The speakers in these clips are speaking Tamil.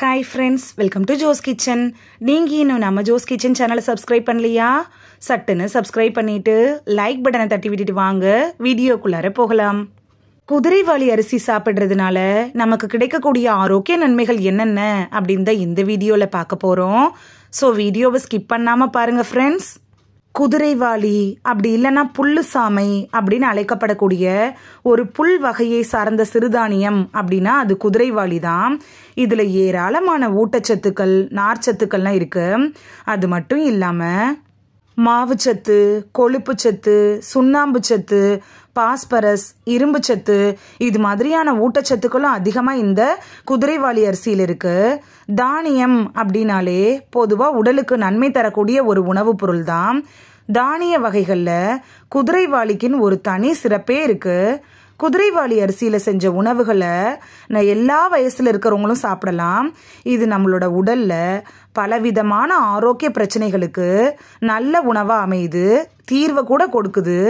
Hi friends, welcome to Jo's Kitchen. நீங்க இன்னும் நம்ம Jo's Kitchen சேனலை சப்ஸ்கிரைப் பண்ணலையா? சட்டுன்னு சப்ஸ்கிரைப் பண்ணிட்டு லைக் பட்டனை தட்டி விட்டுட்டு வாங்க வீடியோக்குள்ளார போகலாம். குதிரைவாலி அரிசி சாப்பிடுறதுனால நமக்கு கிடைக்கக்கூடிய ஆரோக்கிய நன்மைகள் என்னென்ன அப்படின்னு தான் இந்த வீடியோல பார்க்க போறோம். ஸோ வீடியோவை ஸ்கிப் பண்ணாம பாருங்க ஃப்ரெண்ட்ஸ். குதிரைவாலி அப்படி இல்லைன்னா புல்லு சாமை அப்படின்னு அழைக்கப்படக்கூடிய ஒரு புல் வகையை சார்ந்த சிறுதானியம் அப்படின்னா அது குதிரைவாலி தான். இதுல ஏராளமான ஊட்டச்சத்துக்கள் நார்ச்சத்துக்கள்லாம் இருக்கு. அது மட்டும் இல்லாம மாவுச்சத்து, கொழுப்பு சத்து, சுண்ணாம்பு சத்து, பாஸ்பரஸ், இரும்பு சத்து இது மாதிரியான ஊட்டச்சத்துக்களும் அதிகமா இந்த குதிரைவாலி அரிசியில் இருக்கு. தானியம் அப்படின்னாலே பொதுவா உடலுக்கு நன்மை தரக்கூடிய ஒரு உணவுப் பொருள் தான். தானிய வகைகள்ல குதிரைவாலிக்குன்னு ஒரு தனி சிறப்பே இருக்கு. குதிரைவாலி அரிசியில செஞ்ச உணவுகளை எல்லா வயசுல இருக்கிறவங்களும் சாப்பிடலாம். இது நம்மளோட உடல்ல பலவிதமான ஆரோக்கிய பிரச்சனைகளுக்கு நல்ல உணவா அமையுது, தீர்வை கூட கொடுக்குது.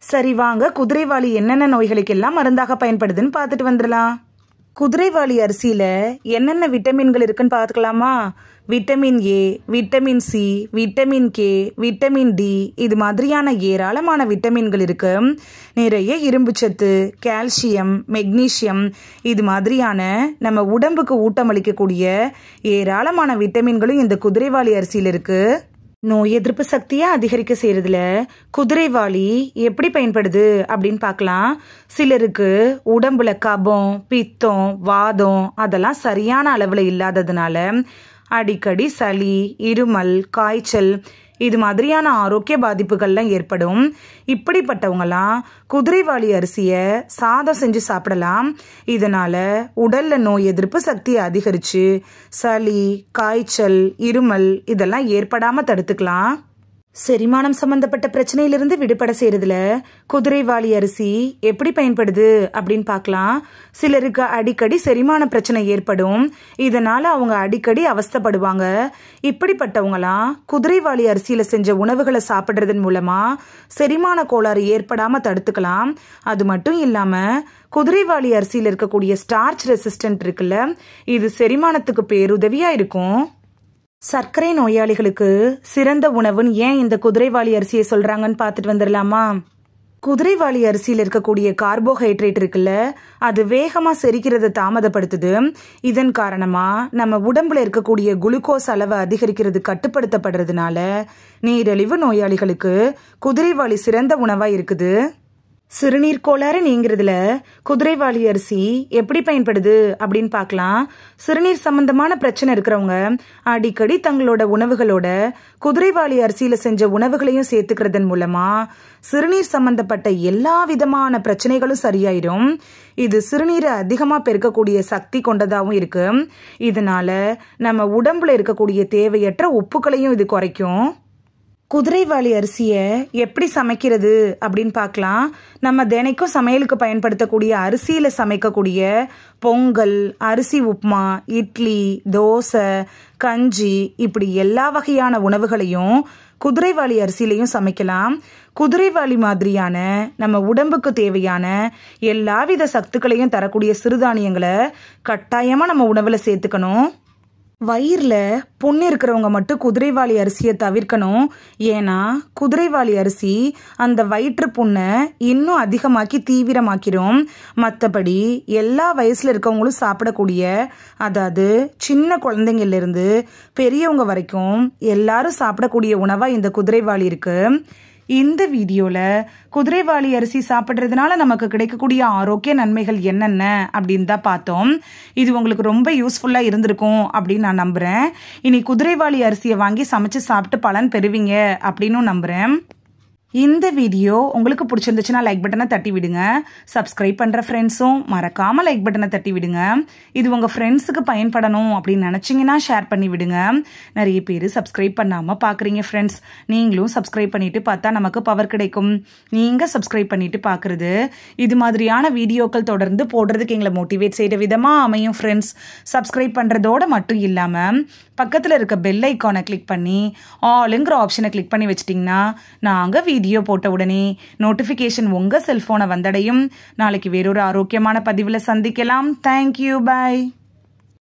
சரி வாங்க, குதிரைவாலி என்னென்ன நோய்களுக்கெல்லாம் மருந்தாக பயன்படுதுன்னு பார்த்துட்டு வந்துடலாம். குதிரைவாலி அரிசியில என்னென்ன விட்டமின்கள் இருக்குன்னு பார்த்துக்கலாமா? Vitamin A, vitamin C, vitamin K, vitamin D இது மாதிரியான ஏராளமான விட்டமின்கள் இருக்கு. நிறைய இரும்பு சத்து, கால்சியம், மெக்னீசியம் இது மாதிரியான நம்ம உடம்புக்கு ஊட்டமளிக்கக்கூடிய ஏராளமான விட்டமின்களும் இந்த குதிரைவாலி அரிசியில் இருக்கு. நோய் எதிர்ப்பு சக்தியை அதிகரிக்க செய்யறதுல குதிரைவாலி எப்படி பயன்படுது அப்படின்னு பார்க்கலாம். சிலருக்கு உடம்புல கபம், பித்தம், வாதம் அதெல்லாம் சரியான அளவுல இல்லாததுனால அடிக்கடி சளி, இருமல், காய்ச்சல் இது மாதிரியான ஆரோக்கிய பாதிப்புகள்லாம் ஏற்படும். இப்படிப்பட்டவங்கலாம் குதிரைவாலி அரிசியை சாதம் செஞ்சு சாப்பிடலாம். இதனால உடல்ல நோய் எதிர்ப்பு சக்தியை அதிகரிச்சு சளி, காய்ச்சல், இருமல் இதெல்லாம் ஏற்படாம தடுத்துக்கலாம். செரிமானம் சம்பந்தப்பட்ட பிரச்சனையிலிருந்து விடுபட செய்யறதுல குதிரைவாலி அரிசி எப்படி பயன்படுது அப்படின்னு பார்க்கலாம். சிலருக்கு அடிக்கடி செரிமான பிரச்சனை ஏற்படும். இதனால அவங்க அடிக்கடி அவஸ்தைப்படுவாங்க. இப்படிப்பட்டவங்களாம் குதிரைவாலி அரிசியில செஞ்ச உணவுகளை சாப்பிடுறதன் மூலமா செரிமான கோளாறு ஏற்படாம தடுத்துக்கலாம். அது மட்டும் இல்லாம குதிரைவாலி அரிசியில இருக்கக்கூடிய ஸ்டார்ச் ரெசிஸ்டன்ட் இருக்குல்ல, இது செரிமானத்துக்கு பேருதவியா இருக்கும். சர்க்கரை நோயாளிகளுக்கு சிறந்த உணவுன்னு ஏன் இந்த குதிரைவாலி அரிசியை சொல்றாங்கன்னு பார்த்துட்டு வந்துடலாமா? குதிரைவாலி அரிசியில் இருக்கக்கூடிய கார்போஹைட்ரேட் இருக்குல்ல, அது வேகமா செரிக்கிறத தாமதப்படுத்துது. இதன் காரணமா நம்ம உடம்புல இருக்கக்கூடிய குளுக்கோஸ் அளவை அதிகரிக்கிறது கட்டுப்படுத்தப்படுறதுனால நீரிழிவு நோயாளிகளுக்கு குதிரைவாலி சிறந்த உணவா இருக்குது. சிறுநீர் கோளாறு நீங்கிறதுல குதிரைவாலி அரிசி எப்படி பயன்படுது அப்படின்னு பார்க்கலாம். சிறுநீர் சம்பந்தமான பிரச்சனை இருக்கிறவங்க அடிக்கடி தங்களோட உணவுகளோட குதிரைவாலி அரிசியில செஞ்ச உணவுகளையும் சேர்த்துக்கிறதன் மூலமா சிறுநீர் சம்பந்தப்பட்ட எல்லா விதமான பிரச்சனைகளும் சரியாயிடும். இது சிறுநீரை அதிகமா பெருக்கக்கூடிய சக்தி கொண்டதாகவும் இருக்கு. இதனால நம்ம உடம்புல இருக்கக்கூடிய தேவையற்ற உப்புக்களையும் இது குறைக்கும். குதிரைவாலி அரிசியை எப்படி சமைக்கிறது அப்படின்னு பார்க்கலாம். நம்ம தினைக்கும் சமையலுக்கு பயன்படுத்தக்கூடிய அரிசியில சமைக்கக்கூடிய பொங்கல், அரிசி உப்புமா, இட்லி, தோசை, கஞ்சி இப்படி எல்லா வகையான உணவுகளையும் குதிரைவாலி அரிசியிலையும் சமைக்கலாம். குதிரைவாலி மாதிரியான நம்ம உடம்புக்கு தேவையான எல்லாவித சத்துக்களையும் தரக்கூடிய சிறுதானியங்களை கட்டாயமா நம்ம உணவுல சேர்த்துக்கணும். வயிறுல புண்ணு இருக்கிறவங்க மட்டும் குதிரைவாலி அரிசியை தவிர்க்கணும். ஏன்னா குதிரைவாலி அரிசி அந்த வயிற்று புண்ணை இன்னும் அதிகமாக்கி தீவிரமாக்கிடும். மற்றபடி எல்லா வயசுல இருக்கவங்களும் சாப்பிடக்கூடிய, அதாவது சின்ன குழந்தைங்கள்ல இருந்து பெரியவங்க வரைக்கும் எல்லாரும் சாப்பிடக்கூடிய உணவா இந்த குதிரைவாலி இருக்கு. இந்த வீடியோல குதிரைவாலி அரிசி சாப்பிட்றதுனால நமக்கு கிடைக்கக்கூடிய ஆரோக்கிய நன்மைகள் என்னென்ன அப்படின்னு தான் பார்த்தோம். இது உங்களுக்கு ரொம்ப யூஸ்ஃபுல்லா இருந்திருக்கும் அப்படின்னு நான் நம்புறேன். இனி குதிரைவாலி அரிசியை வாங்கி சமைச்சு சாப்பிட்டு பலன் பெறுவீங்க அப்படின்னு நம்புறேன். இந்த வீடியோ உங்களுக்கு பிடிச்சிருந்துச்சுன்னா லைக் பட்டனை தட்டி விடுங்க. சப்ஸ்கிரைப் பண்ற ஃப்ரெண்ட்ஸும் மறக்காம லைக் பட்டனை தட்டி விடுங்க. இது உங்க ஃப்ரெண்ட்ஸுக்கு பயன்படணும் அப்படின்னு நினைச்சீங்கன்னா ஷேர் பண்ணி விடுங்க. நிறைய பேர் சப்ஸ்கிரைப் பண்ணாம பாக்குறீங்க ஃப்ரெண்ட்ஸ். நீங்களும் சப்ஸ்கிரைப் பண்ணிட்டு பார்த்தா நமக்கு பவர் கிடைக்கும். நீங்க சப்ஸ்கிரைப் பண்ணிட்டு பாக்குறது இது மாதிரியான வீடியோக்கள் தொடர்ந்து போடுறதுக்கு எங்களை மோட்டிவேட் செய்யற விதமா அமையும் ஃப்ரெண்ட்ஸ். சப்ஸ்கிரைப் பண்றதோட மட்டும் இல்லாம பக்கத்துல இருக்க பெல் ஐக்கானை கிளிக் பண்ணி ஆல்ங்கிற ஆப்ஷனை கிளிக் பண்ணி வச்சிட்டிங்கன்னா நாங்க வீடியோ போட்ட உடனே நோட்டிஃபிகேஷன் உங்க செல்போனை வந்தடையும். நாளைக்கு வேறொரு ஆரோக்கியமான பதிவுல சந்திக்கலாம். Thank you, by.